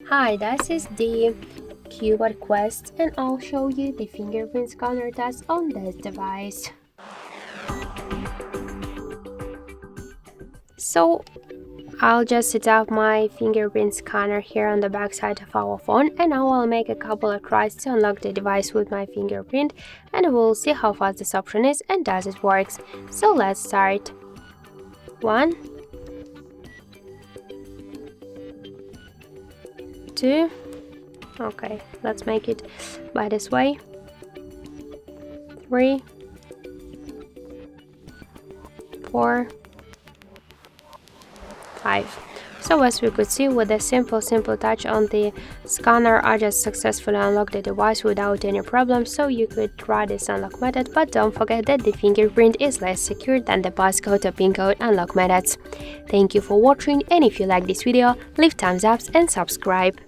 Hi, this is the CUBOT Quest and I'll show you the fingerprint scanner test on this device. So I'll just set up my fingerprint scanner here on the back side of our phone, and now I'll make a couple of tries to unlock the device with my fingerprint, and we'll see how fast this option is and does it works. So let's start. 1, 2, okay, let's make it by this way. 3, 4, 5. So as we could see, with a simple touch on the scanner, I just successfully unlocked the device without any problem. So you could try this unlock method, but don't forget that the fingerprint is less secure than the passcode or pin code unlock methods. Thank you for watching, and if you like this video, leave thumbs up and subscribe.